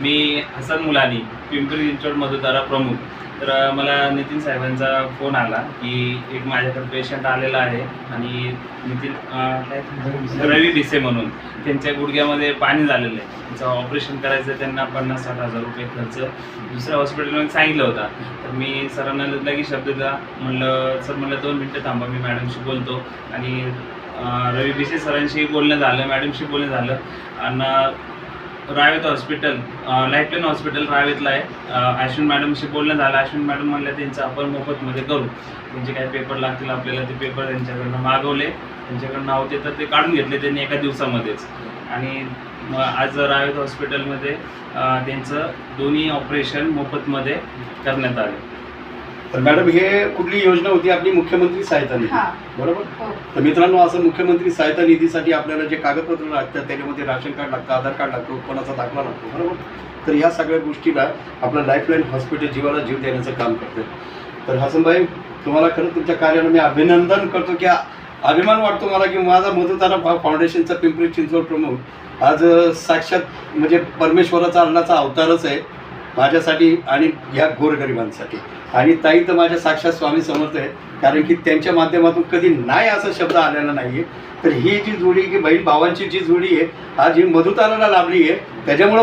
मी हसन मुलानी, पिंपरी चिंचवड मधुतारा प्रमुख. तर मला नितीन साहेबांचा फोन आला की एक माझ्याकडे पेशंट आलेला आहे आणि नितीन रवी भिसे म्हणून त्यांच्या गुडघ्यामध्ये पाणी झालेलं आहे, त्यांचं ऑपरेशन करायचं आहे, त्यांना 50-60 हजार रुपये खर्च दुसऱ्या हॉस्पिटलमध्ये सांगितलं होता. तर मी सरांना लगेच शब्द दिला, म्हणलं सर म्हणलं 2 मिनटं थांबा, मी मॅडमशी बोलतो. आणि रवी भिसे सरांशी बोलणं झालं, मॅडमशी बोलणं झालं. आणि रावेत हॉस्पिटल, लाईफलाईन हॉस्पिटल रावेतला आहे, अश्विन मॅडमशी बोलणं झालं. अश्विन मॅडम म्हणलं त्यांचं आपण मोफतमध्ये करू, त्यांचे काही पेपर लागतील आपल्याला, ते पेपर त्यांच्याकडनं मागवले, त्यांच्याकडनं होते तर ते काढून घेतले त्यांनी एका दिवसामध्येच. आणि आज रावेत हॉस्पिटलमध्ये त्यांचं दोन्ही ऑपरेशन मोफतमध्ये करण्यात आले. तर मॅडम, हे कुठली योजना होती आपली? मुख्यमंत्री सहायता निधी, बरोबर? तर मित्रांनो, असं मुख्यमंत्री सहायता निधीसाठी आपल्याला जे कागदपत्र लागतात त्याच्यामध्ये राशन कार्ड लागतं, आधार कार्ड लागतो, उत्पन्नाचा दाखला लागतो, बरोबर? तर या सगळ्या गोष्टीला आपलं लाईफलाईन हॉस्पिटल जीवाला जीव देण्याचं काम करतं. तर हसनभाई, तुम्हाला खरं तुमच्या कार्यानं मी अभिनंदन करतो, की अभिमान वाटतो मला की माझा मधुतारा फाउंडेशनचा पिंपरी चिंचवड प्रमुख आज साक्षात म्हणजे परमेश्वराचा अल्लाचा अवतारच आहे माझ्यासाठी आणि ह्या गोरगरिबांसाठी. आणि ताई तर माझ्या साक्षात स्वामी समर्थ आहे, कारण की त्यांच्या माध्यमातून कधी नाही असा शब्द आलेला नाही आहे. तर ही जी जोडी की बहीण भावांची जी जोडी आहे आज ही मधुताराला लाभली आहे, त्याच्यामुळं